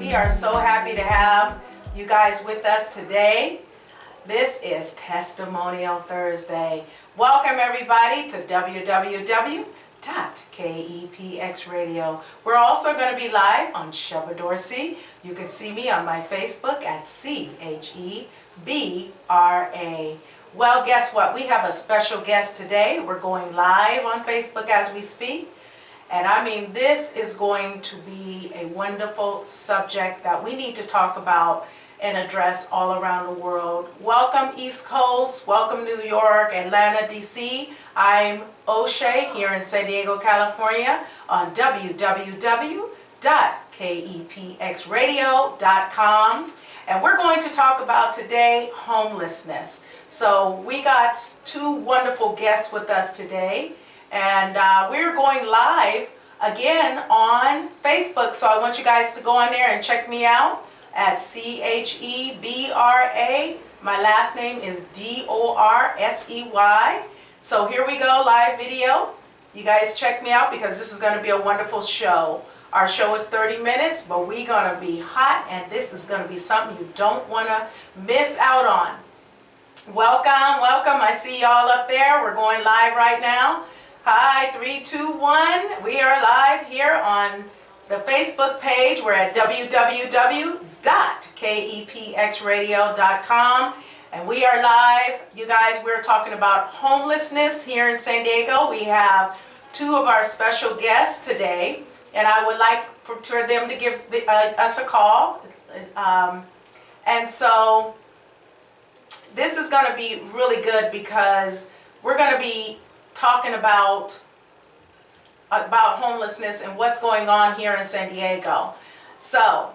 We are so happy to have you guys with us today. This is Testimonial Thursday. Welcome everybody to www.KEPXRadio. We're also going to be live on Sheba Dorsey. You can see me on my Facebook at CHEBRA. Well, guess what? We have a special guest today. We're going live on Facebook as we speak. And I mean, this is going to be a wonderful subject that we need to talk about and address all around the world. Welcome East Coast, welcome New York, Atlanta, DC. I'm OChea here in San Diego, California on www.KEPXRadio.com. And we're going to talk about today homelessness. So we got two wonderful guests with us today. And we're going live again on Facebook. So I want you guys to go on there and check me out at CHEBRA. My last name is DORSEY. So here we go, live video. You guys check me out because this is going to be a wonderful show. Our show is 30 minutes, but we're going to be hot, and this is going to be something you don't want to miss out on. Welcome, welcome. I see y'all up there. We're going live right now. Hi, 3, 2, 1. We are live here on the Facebook page. We're at www.KEPXRadio.com. And we are live. You guys, we're talking about homelessness here in San Diego. We have two of our special guests today. And I would like for them to give us a call. And so this is going to be really good because we're going to be talking about homelessness and what's going on here in San Diego. So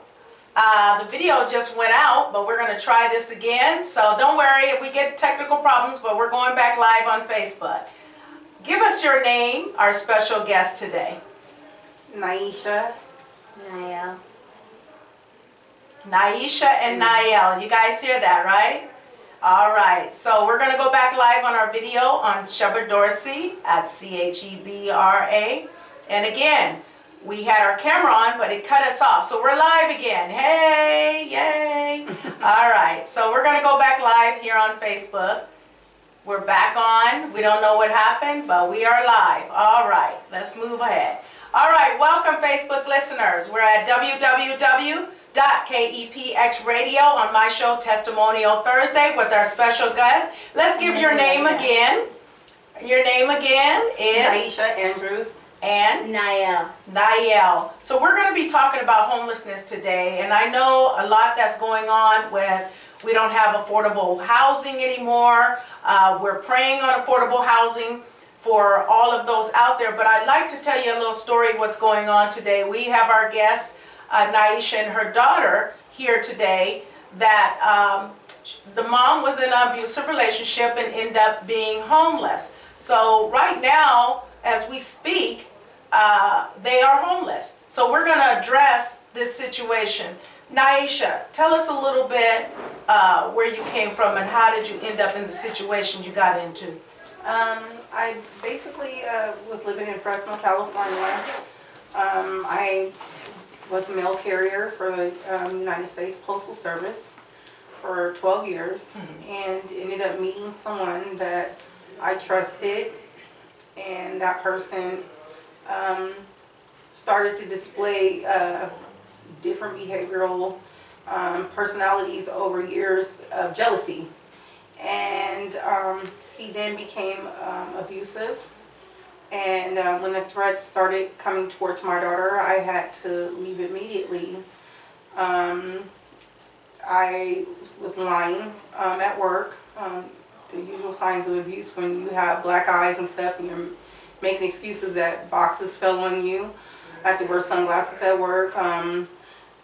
the video just went out, but we're going to try this again. So don't worry if we get technical problems, but we're going back live on Facebook. Give us your name, our special guest today. Nyeasha. Nyail. Nyeasha and Nyail. You guys hear that, right? All right, so we're going to go back live on our video on Sheba Dorsey at CHEBRA. And again, we had our camera on, but it cut us off. So we're live again. Hey, yay. All right, so we're going to go back live here on Facebook. We're back on. We don't know what happened, but we are live. All right, let's move ahead. All right, welcome Facebook listeners. We're at www.KEPXRadio on my show Testimonial Thursday with our special guest. Let's give your name again. Your name again is? Nyeasha Andrews. And? Nyail. Nyail. So we're going to be talking about homelessness today. And I know a lot that's going on with we don't have affordable housing anymore. We're praying on affordable housing for all of those out there. But I'd like to tell you a little story what's going on today. We have our guest Nyeasha and her daughter here today that the mom was in an abusive relationship and ended up being homeless. So right now, as we speak, they are homeless. So we're going to address this situation. Nyeasha, tell us a little bit where you came from and how did you end up in the situation you got into? I basically was living in Fresno, California. I was a mail carrier for the United States Postal Service for 12 years and ended up meeting someone that I trusted, and that person started to display different behavioral personalities over years of jealousy, and he then became abusive. And when the threats started coming towards my daughter, I had to leave immediately. I was lying at work, the usual signs of abuse when you have black eyes and stuff and you're making excuses that boxes fell on you. I had to wear sunglasses at work.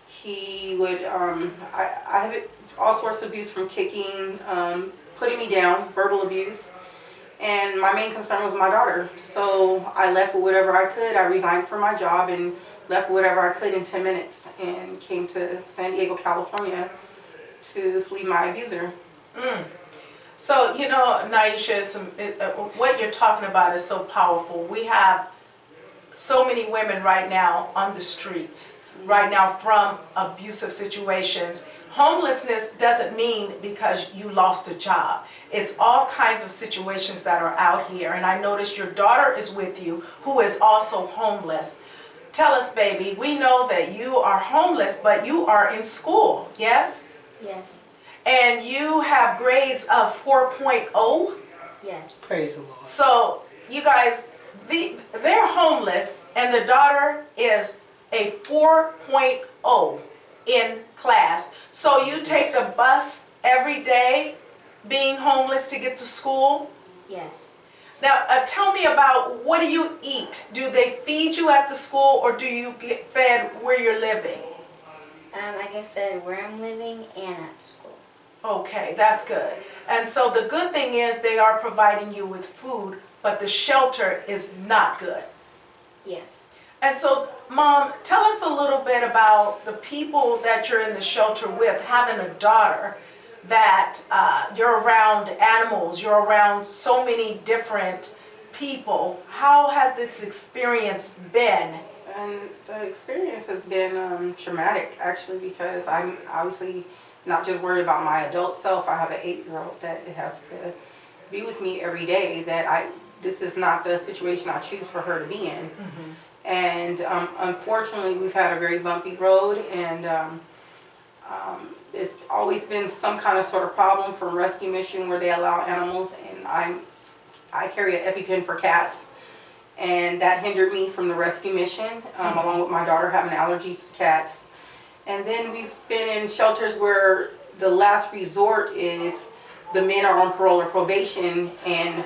He would, I have all sorts of abuse from kicking, putting me down, verbal abuse. And my main concern was my daughter. So I left with whatever I could. I resigned from my job and left with whatever I could in 10 minutes and came to San Diego, California to flee my abuser. So, you know, Nyeasha, what you're talking about is so powerful. We have so many women right now on the streets right now from abusive situations. Homelessness doesn't mean because you lost a job. It's all kinds of situations that are out here. And I noticed your daughter is with you, who is also homeless. Tell us, baby, we know that you are homeless, but you are in school, yes? Yes. And you have grades of 4.0? Yes. Praise the Lord. So, you guys, they're homeless, and the daughter is a 4.0 in class. So you take the bus every day being homeless to get to school? Yes. Now, tell me about, what do you eat? Do they feed you at the school, or do you get fed where you're living? I get fed where I'm living and at school. Okay, that's good. And so the good thing is they are providing you with food, but the shelter is not good. Yes. And so, Mom, tell us a little bit about the people that you're in the shelter with, having a daughter, that you're around animals, you're around so many different people. How has this experience been? And the experience has been traumatic, actually, because I'm obviously not just worried about my adult self. I have an 8-year-old that has to be with me every day. This is not the situation I choose for her to be in. Mm-hmm. And unfortunately, we've had a very bumpy road, and it's always been some kind of sort of problem from rescue mission where they allow animals, and I carry an EpiPen for cats, and that hindered me from the rescue mission, along with my daughter having allergies to cats. And then we've been in shelters where the last resort is the men are on parole or probation, and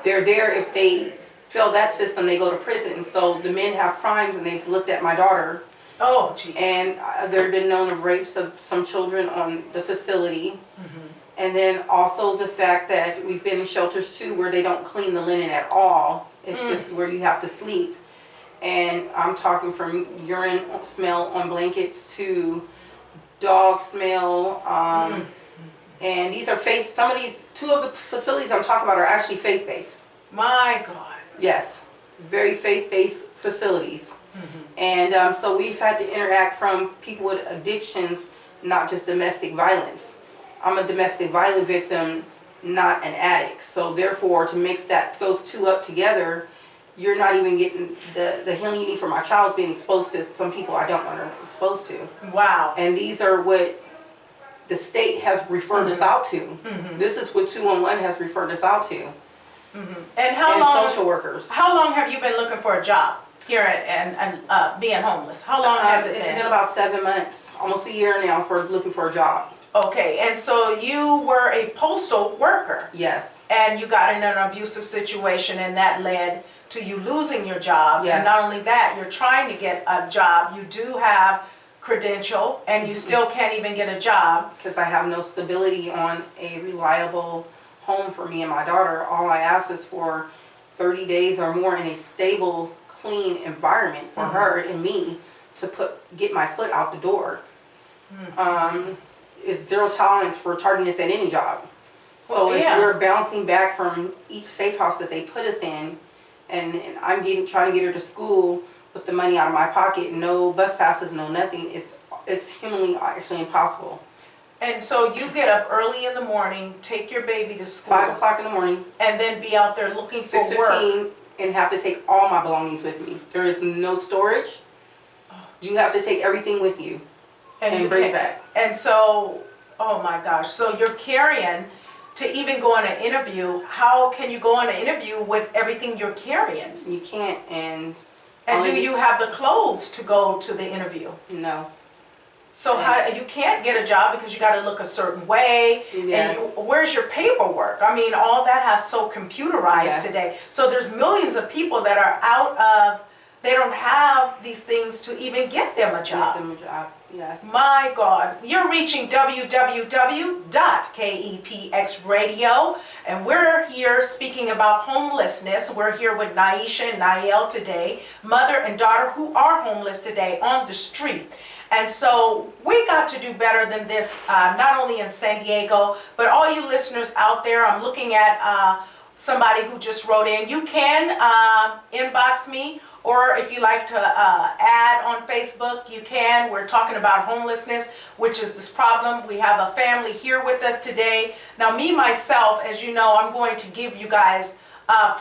they're there. If they fail that system, they go to prison. So the men have crimes, and they've looked at my daughter. Oh, Jesus. And there have been known of rapes of some children on the facility. Mm-hmm. And then also the fact that we've been in shelters too where they don't clean the linen at all. It's just where you have to sleep. And I'm talking from urine smell on blankets to dog smell. And these are two of the facilities I'm talking about are actually faith-based. My God. Yes, very faith-based facilities. Mm-hmm. And so we've had to interact from people with addictions, not just domestic violence. I'm a domestic violence victim, not an addict. So therefore, to mix those two up together, you're not even getting the healing you need for my child's being exposed to some people I don't want her exposed to. Wow. And these are what the state has referred us out to. Mm-hmm. This is what 211 has referred us out to. Mm-hmm. And And social workers. How long have you been looking for a job here and being homeless? How long has it been? It's been about 7 months, almost a year now, for looking for a job. Okay, and so you were a postal worker, Yes. and you got in an abusive situation, and that led to you losing your job. Yes. And not only that, you're trying to get a job. You do have credential, and you still can't even get a job. Because I have no stability on a reliable home for me and my daughter. All I ask is for 30 days or more in a stable, clean environment for her and me to get my foot out the door. It's zero tolerance for tardiness at any job. So Well, yeah. if we're bouncing back from each safe house that they put us in, and I'm trying to get her to school with the money out of my pocket, no bus passes, no nothing, it's humanly actually impossible. And so you get up early in the morning, take your baby to school, 5 o'clock in the morning, and then be out there looking for work. 6:15, and have to take all my belongings with me. There is no storage. You have to take everything with you and you bring it can't- back. And so, oh my gosh, so you're carrying, to even go on an interview, how can you go on an interview with everything you're carrying? You can't, and Do you have the clothes to go to the interview? No. So you can't get a job because you got to look a certain way. Yes. And where's your paperwork? I mean, all that has so computerized Yes. today. So there's millions of people that are they don't have these things to even get them a job. Give them a job. Yes. My God, you're reaching www.KEPXRadio, and we're here speaking about homelessness. We're here with Nyeasha and Nyail today, mother and daughter who are homeless today on the street. And so we got to do better than this, not only in San Diego, but all you listeners out there. I'm looking at somebody who just wrote in. You can inbox me, or if you like to add on Facebook, you can. We're talking about homelessness, which is this problem. We have a family here with us today. Now, me, myself, as you know, I'm going to give you guys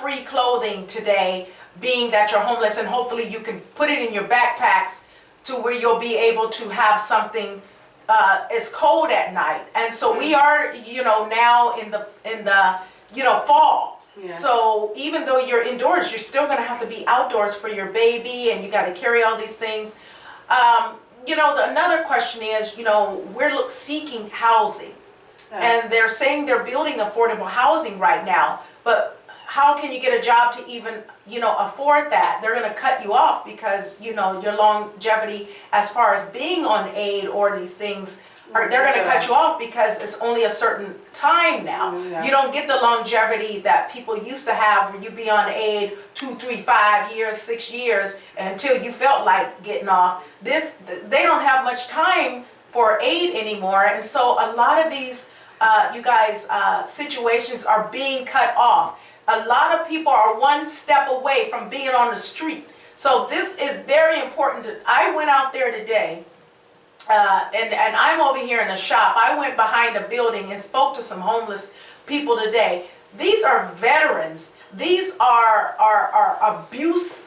free clothing today, being that you're homeless, and hopefully you can put it in your backpacks to where you'll be able to have something. It's cold at night, and so we are, now in the fall. Yeah. So even though you're indoors, you're still going to have to be outdoors for your baby, and you got to carry all these things. Another question is, we're seeking housing, and they're saying they're building affordable housing right now, but how can you get a job to even, afford that? They're going to cut you off because, your longevity as far as being on aid or these things, they're going to cut you off because it's only a certain time now. Yeah. You don't get the longevity that people used to have where you be on aid 2, 3, 5 years, 6 years until you felt like getting off. They don't have much time for aid anymore, and so a lot of these, situations are being cut off. A lot of people are one step away from being on the street. So this is very important. I went out there today, and I'm over here in a shop. I went behind a building and spoke to some homeless people today. These are veterans. These are abuse.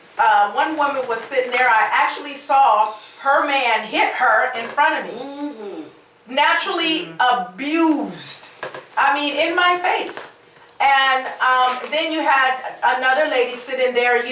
One woman was sitting there. I actually saw her man hit her in front of me. Mm-hmm. Naturally abused. I mean, in my face. And then you had another lady sitting there,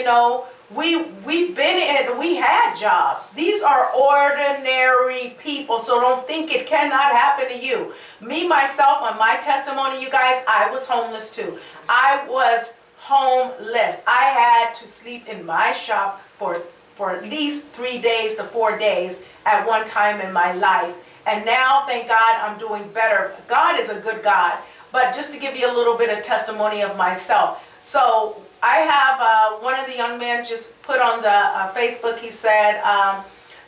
we had jobs. These are ordinary people, so don't think it cannot happen to you. Me, myself, on my testimony, you guys, I was homeless too. I was homeless. I had to sleep in my shop for at least 3 days to 4 days at one time in my life. And now, thank God, I'm doing better. God is a good God. But just to give you a little bit of testimony of myself. So I have one of the young men just put on the Facebook, he said,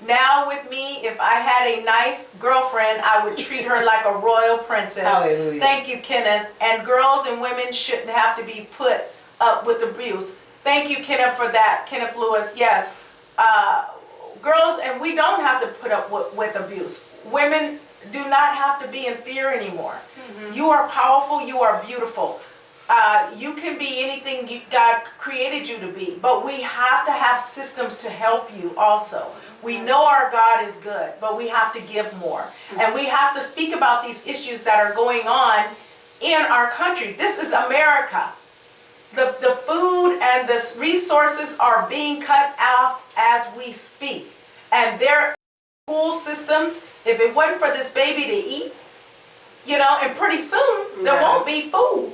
now with me, if I had a nice girlfriend, I would treat her like a royal princess. Hallelujah. Thank you, Kenneth. And girls and women shouldn't have to be put up with abuse. Thank you, Kenneth, for that. Kenneth Lewis, yes. Girls, and we don't have to put up with abuse. Women do not have to be in fear anymore. Mm-hmm. You are powerful, you are beautiful. You can be anything God created you to be, but we have to have systems to help you also. We know our God is good, but we have to give more. Mm-hmm. And we have to speak about these issues that are going on in our country. This is America. The food and the resources are being cut off as we speak. And their school systems, if it wasn't for this baby to eat, and pretty soon there won't be food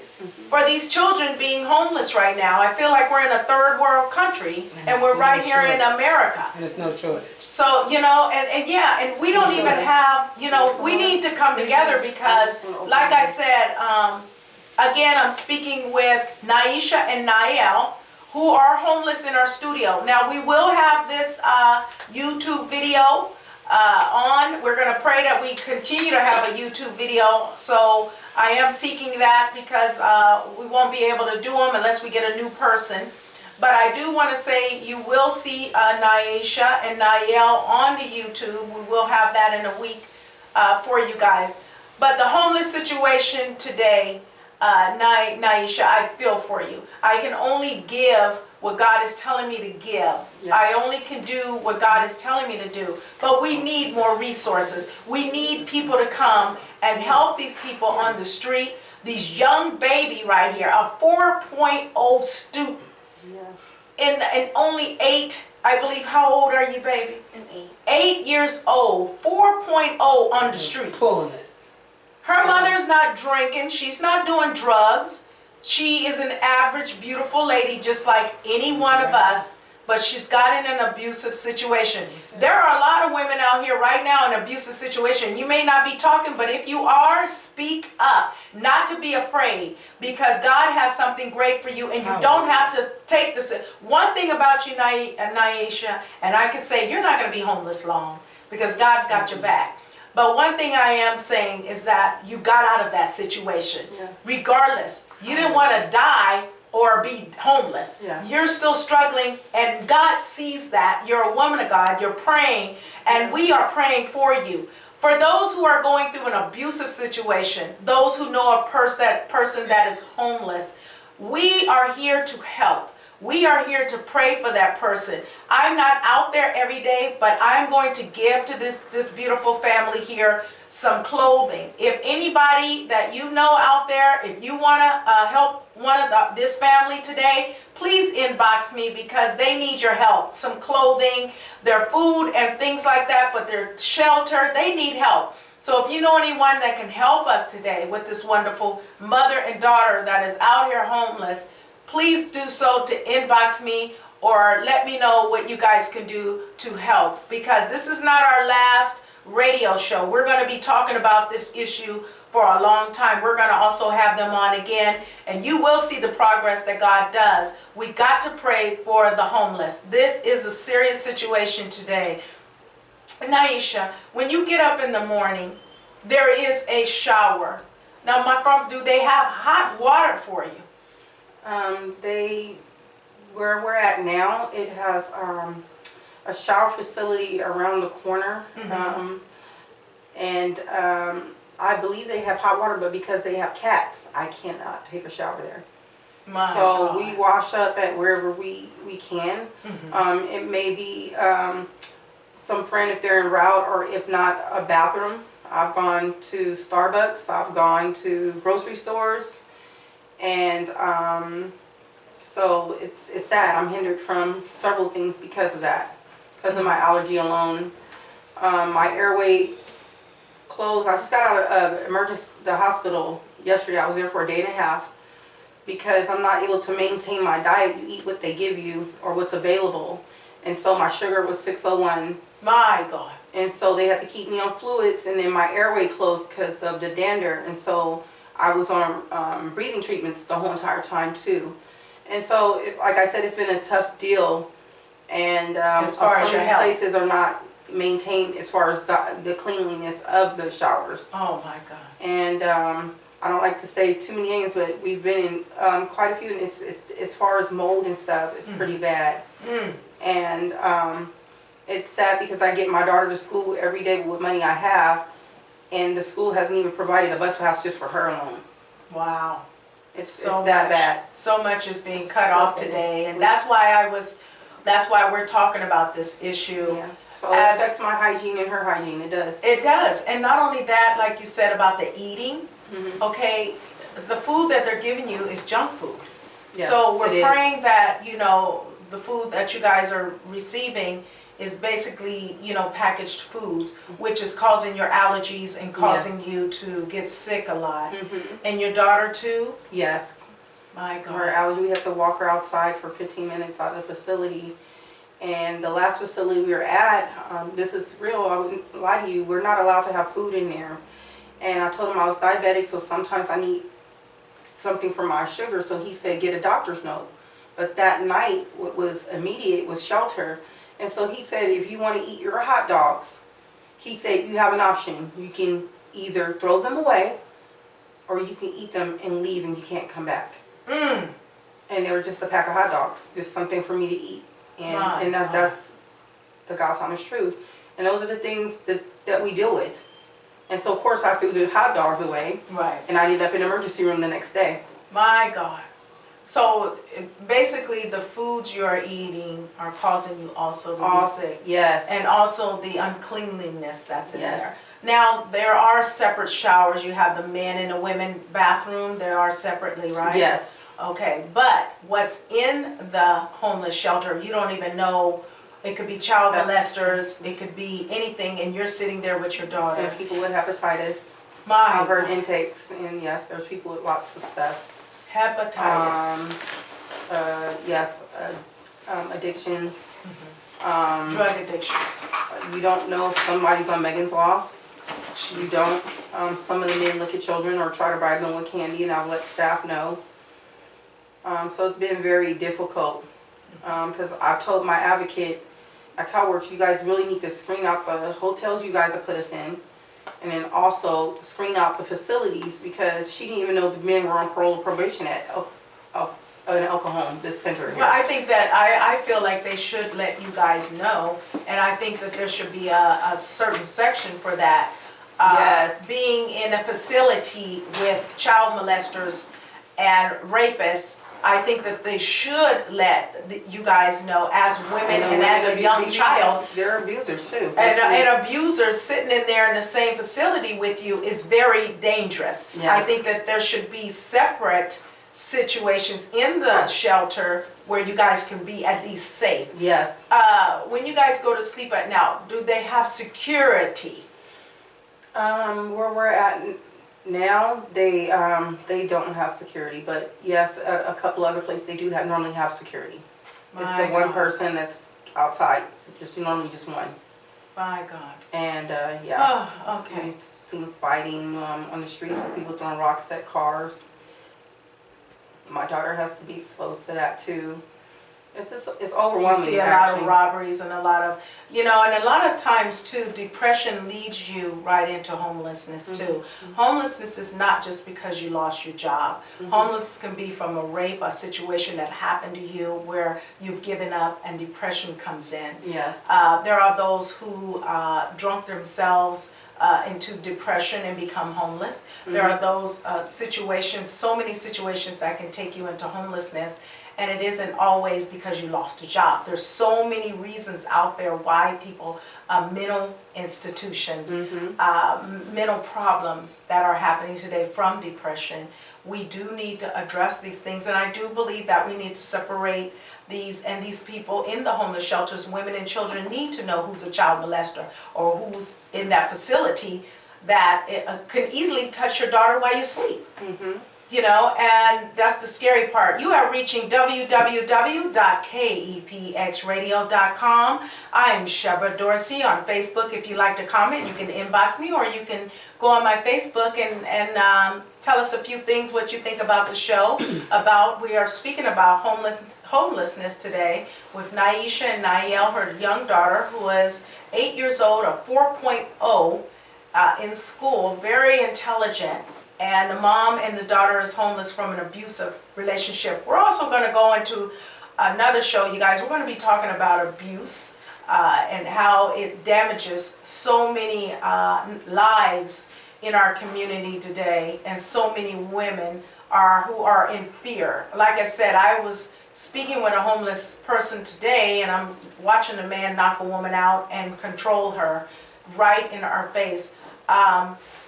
for these children being homeless right now. I feel like we're in a third world country and we're right here in America. And it's no shortage. So, and we don't even have, we need to come together because, like I said, again, I'm speaking with Nyeasha and Nyail, who are homeless in our studio. Now, we will have this YouTube video on. We're going to pray that we continue to have a YouTube video. So I am seeking that because we won't be able to do them unless we get a new person. But I do want to say you will see Nyeasha and Nyail on the YouTube. We will have that in a week for you guys. But the homeless situation today, Nyeasha, I feel for you. I can only give what God is telling me to give. Yes. I only can do what God is telling me to do. But we need more resources. We need people to come and help these people on the street. These young baby right here, a 4.0 student, and only 8, I believe. How old are you, baby? I'm 8. 8 years old, 4.0 on the streets. Pulling it. Her mother's not drinking. She's not doing drugs. She is an average, beautiful lady just like any one of us, but she's got in an abusive situation. There are a lot of women out here right now in an abusive situation. You may not be talking, but if you are, speak up. Not to be afraid, because God has something great for you, and you don't have to take this. One thing about you, Nyeasha, and I can say you're not going to be homeless long, because God's got your back. But one thing I am saying is that you got out of that situation. Yes. Regardless, you didn't want to die or be homeless. Yeah. You're still struggling, and God sees that. You're a woman of God. You're praying, and we are praying for you. For those who are going through an abusive situation, those who know a person that is homeless, we are here to help. We are here to pray for that person. I'm not out there every day, but I'm going to give to this beautiful family here some clothing. If anybody that you know out there, if you want to help this family today, please inbox me, because they need your help. Some clothing, their food and things like that, but their shelter, they need help. So if you know anyone that can help us today with this wonderful mother and daughter that is out here homeless, please do so to inbox me or let me know what you guys can do to help, because this is not our last radio show. We're going to be talking about this issue for a long time. We're going to also have them on again, and you will see the progress that God does. We got to pray for the homeless. This is a serious situation today. Nyeasha, when you get up in the morning, there is a shower. Now, do they have hot water for you? Where we're at now, it has a shower facility around the corner. I believe they have hot water, but because they have cats, I cannot take a shower there. So we wash up at wherever we can. It may be some friend if they're en route, or if not, a bathroom. I've gone to Starbucks, I've gone to grocery stores, and so it's sad. I'm hindered from several things because of that, because of my allergy alone. My airway closed. I just got out of the hospital yesterday. I was there for a day and a half because I'm not able to maintain my diet. You eat what they give you or what's available, and so my sugar was 601. My God. And so they had to keep me on fluids, and then my airway closed because of the dander, and so I was on breathing treatments the whole entire time too. And so, like I said, it's been a tough deal, and as far as some your health, places are not maintained as far as the cleanliness of the showers. Oh my God. And I don't like to say too many names, but we've been in quite a few, and it's as far as mold and stuff, it's pretty bad. And it's sad because I get my daughter to school every day with what money I have, and the school hasn't even provided a bus pass just for her alone. Wow. It's that bad. So much is being cut off today, and that's why we're talking about this issue. Yeah. So it affects my hygiene and her hygiene. It does. It does. And not only that, like you said about the eating, okay, the food that they're giving you is junk food. Yes, so we're praying that, the food that you guys are receiving is basically, packaged foods, which is causing your allergies and causing you to get sick a lot. And your daughter too? Yes. My God. Her allergy, we have to walk her outside for 15 minutes out of the facility. And the last facility we were at, this is real, I wouldn't lie to you, we're not allowed to have food in there. And I told him I was diabetic, so sometimes I need something for my sugar, so he said get a doctor's note. But that night, what was immediate was shelter. And so he said, if you want to eat your hot dogs, he said you have an option. You can either throw them away, or you can eat them and leave and you can't come back. And they were just a pack of hot dogs, just something for me to eat. And that's the God's honest truth. And those are the things that we deal with. And so, of course, I threw the hot dogs away. Right. And I ended up in the emergency room the next day. My God. So basically the foods you are eating are causing you also to be sick. Yes. And also the uncleanliness that's in there. Now, there are separate showers. You have the men and the women bathroom. There are separately, right? Yes. Okay, but what's in the homeless shelter, you don't even know. It could be child molesters. It could be anything, and you're sitting there with your daughter. And people with hepatitis. I've heard intakes, and yes, there's people with lots of stuff. Hepatitis. Addictions. Drug addictions. You don't know if somebody's on Megan's Law. Jesus. You don't. Some of the men look at children or try to bribe them with candy, and I'll let staff know. So it's been very difficult because I've told my advocate at CalWorks, you guys really need to screen out the hotels you guys have put us in, and then also screen out the facilities, because she didn't even know the men were on parole or probation at an Elka home, this center here. Well, I think that, I feel like they should let you guys know, and I think that there should be a certain section for that. Yes. Being in a facility with child molesters and rapists, I think that they should let you guys know as women and as a young child. They're abusers too. And abusers sitting in there in the same facility with you is very dangerous. Yes. I think that there should be separate situations in the shelter where you guys can be at least safe. Yes. When you guys go to sleep at now, do they have security? Where we're at now, they don't have security, but yes, a couple other places they do normally have security. It's a one person that's outside, normally just one. My God. And yeah. Oh, okay. We've seen fighting on the streets with people throwing rocks at cars. My daughter has to be exposed to that too. It's overwhelming. You see a lot of robberies and a lot of, and a lot of times too, depression leads you right into homelessness too. Homelessness is not just because you lost your job. Homelessness can be from a rape, a situation that happened to you where you've given up and depression comes in. Yes. There are those who drunk themselves into depression and become homeless. There are those situations, so many situations that can take you into homelessness. And it isn't always because you lost a job. There's so many reasons out there why people, mental institutions, mental problems that are happening today from depression. We do need to address these things, and I do believe that we need to separate these people in the homeless shelters. Women and children need to know who's a child molester or who's in that facility that can easily touch your daughter while you sleep. And that's the scary part. You are reaching www.KEPXRadio.com. I am Shebra Dorsey on Facebook. If you like to comment, you can inbox me, or you can go on my Facebook and tell us a few things, what you think about the show. We are speaking about homelessness today with Nyeasha and Nyail, her young daughter, who is 8 years old, a 4.0 in school, very intelligent. And the mom and the daughter is homeless from an abusive relationship. We're also going to go into another show, you guys. We're going to be talking about abuse and how it damages so many lives in our community today, and so many women who are in fear. Like I said, I was speaking with a homeless person today, and I'm watching a man knock a woman out and control her right in our face.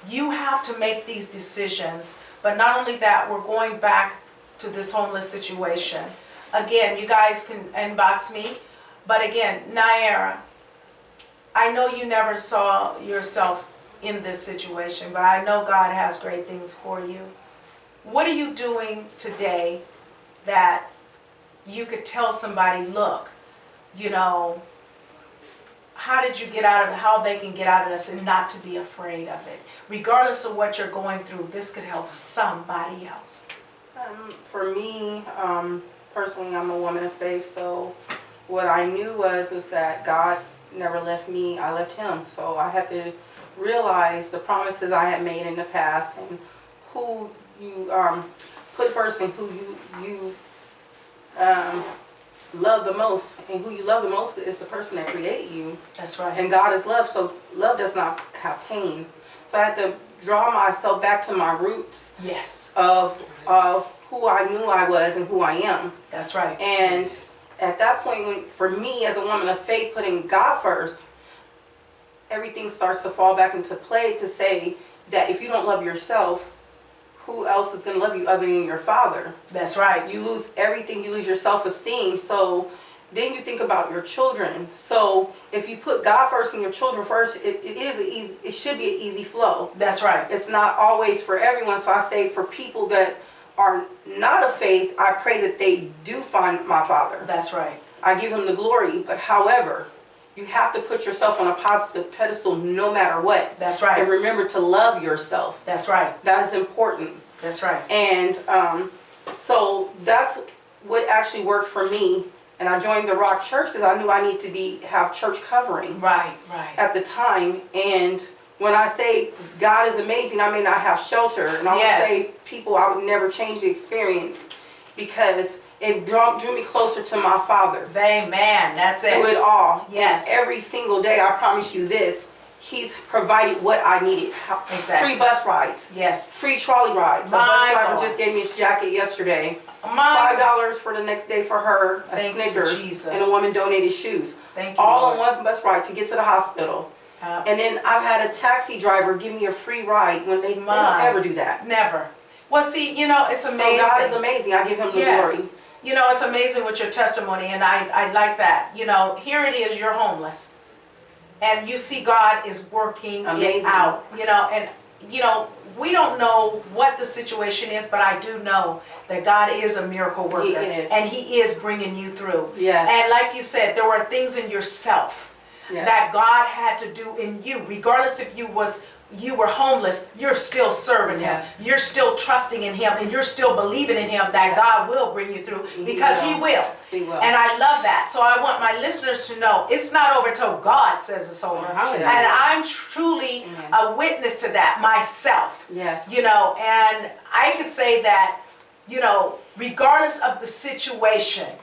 You have to make these decisions, but not only that, we're going back to this homeless situation. Again, you guys can inbox me, but again, Naira, I know you never saw yourself in this situation, but I know God has great things for you. What are you doing today that you could tell somebody, look, how did you get out of it, how they can get out of this and not to be afraid of it? Regardless of what you're going through, this could help somebody else. For me, personally, I'm a woman of faith, so what I knew is that God never left me, I left him. So I had to realize the promises I had made in the past, and who you put first, and who you love the most, and who you love the most is the person that created you. That's right. And God is love, so love does not have pain. So I had to draw myself back to my roots. Yes. Of who I knew I was and who I am. That's right. And at that point, for me as a woman of faith, putting God first, everything starts to fall back into play, to say that if you don't love yourself, who else is going to love you other than your Father? That's right. You lose everything. You lose your self-esteem. So then you think about your children. So if you put God first and your children first, it should be an easy flow. That's right. It's not always for everyone. So I say for people that are not of faith, I pray that they do find my Father. That's right. I give him the glory. But however, you have to put yourself on a positive pedestal no matter what. That's right. And remember to love yourself. That's right. That is important. That's right. And so that's what actually worked for me. And I joined the Rock Church because I knew I need to have church covering. Right, right. At the time. And when I say God is amazing, I may not have shelter. And I would say people, I would never change the experience, because It drew me closer to my Father. Amen. That's it. Through it all. Yes. And every single day, I promise you this, He's provided what I needed. Exactly. Free bus rides. Yes. Free trolley rides. A My bus driver God. just gave me his jacket yesterday. My $5 for the next day for her, a Thank you, Snickers, Jesus. and a woman donated shoes. Thank you, All Lord. on one bus ride to get to the hospital. And then I've had a taxi driver give me a free ride when they don't ever do that. Never. Well, see, you know, it's amazing. So God is amazing. I give Him the glory. You know, it's amazing with your testimony, and I like that. You know, here it is, you're homeless. And you see God is working it out. You know, and, you know, we don't know what the situation is, but I do know that God is a miracle worker. He is. And He is bringing you through. Yes. And like you said, there were things in yourself that God had to do in you, regardless if you were homeless, you're still serving Him. You're still trusting in Him, and you're still believing in Him that God will bring you through, because He will. He will. And I love that. So I want my listeners to know it's not over till God says it's over. And I'm truly a witness to that myself. Yes. You know, and I can say that, you know, regardless of the situation,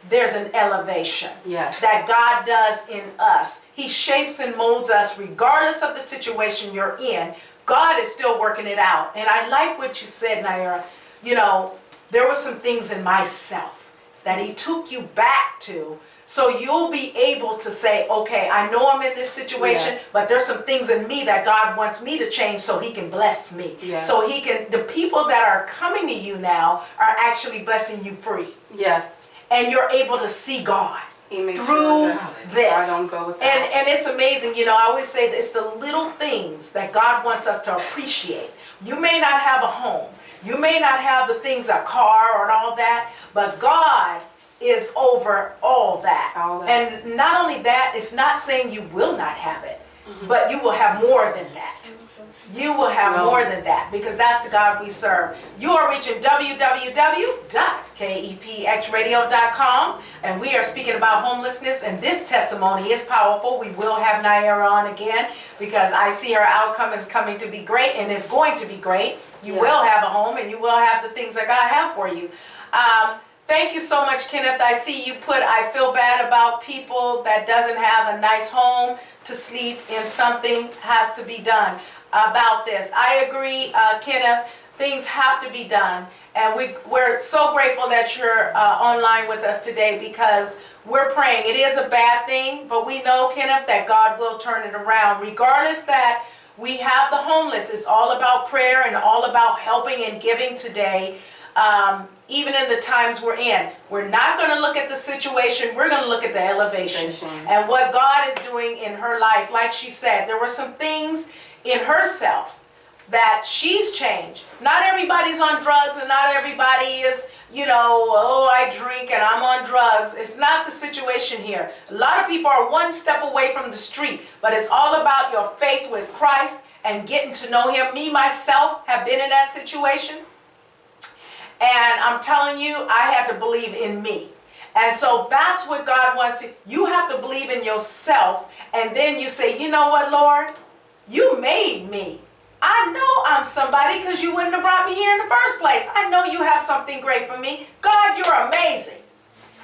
there's an elevation that God does in us. He shapes and molds us regardless of the situation you're in. God is still working it out. And I like what you said, Nyeasha. You know, there were some things in myself that He took you back to, so you'll be able to say, okay, I know I'm in this situation, but there's some things in me that God wants me to change so He can bless me. So He can, the people that are coming to you now are actually blessing you free. Yes. And you're able to see God through this. I don't go with that. And it's amazing, you know, I always say that it's the little things that God wants us to appreciate. You may not have a home. You may not have the things, a car or all that, but God is over all that. And not only that, it's not saying you will not have it, but you will have more than that. You will have more than that, because that's the God we serve. You are reaching www.KEPXRadio.com, and we are speaking about homelessness, and this testimony is powerful. We will have Nyeasha on again, because I see her outcome is coming to be great, and it's going to be great. You will have a home, and you will have the things that God have for you. Thank you so much, Kenneth. I see you put, I feel bad about people that doesn't have a nice home to sleep in. Something has to be done about this. I agree, Kenneth, things have to be done. And we're so grateful that you're online with us today, because we're praying. It is a bad thing, but we know, Kenneth, that God will turn it around. Regardless that we have the homeless, it's all about prayer and all about helping and giving today. Even in the times we're in, we're not going to look at the situation, we're going to look at the elevation and what God is doing in her life. Like she said, there were some things in herself that she's changed. Not everybody's on drugs, and not everybody is, you know, oh, I drink and I'm on drugs. It's not the situation here. A lot of people are one step away from the street, but it's all about your faith with Christ and getting to know Him. Me, myself, have been in that situation. And I'm telling you, I had to believe in me. And so that's what God wants you. You have to believe in yourself. And then you say, you know what, Lord? You made me. I know I'm somebody, because you wouldn't have brought me here in the first place. I know you have something great for me. God, you're amazing.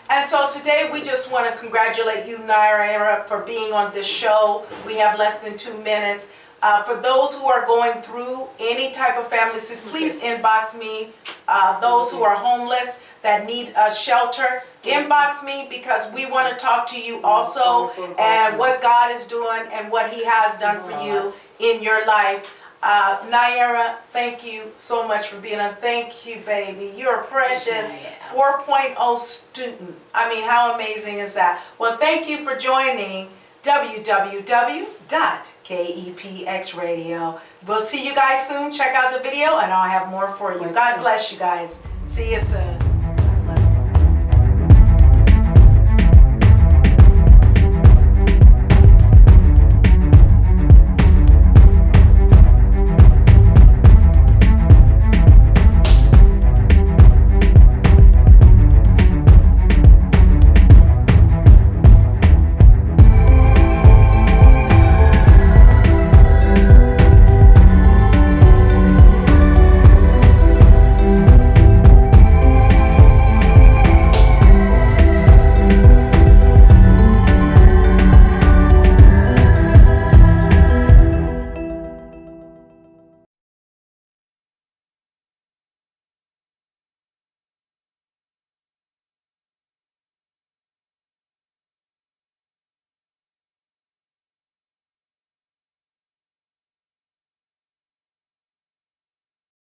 And so today we just want to congratulate you, Nyeasha, for being on this show. We have less than 2 minutes. For those who are going through any type of family system, please inbox me. Those who are homeless that need a shelter, inbox me, because we want to talk to you also, and what God is doing and what He has done for you in your life. Nyeasha, thank you so much for being on. Thank you, baby. You're a precious 4.0 student. I mean, how amazing is that? Well, thank you for joining www.KEPXRadio. We'll see you guys soon. Check out the video, and I'll have more for you. God bless you guys. See you soon.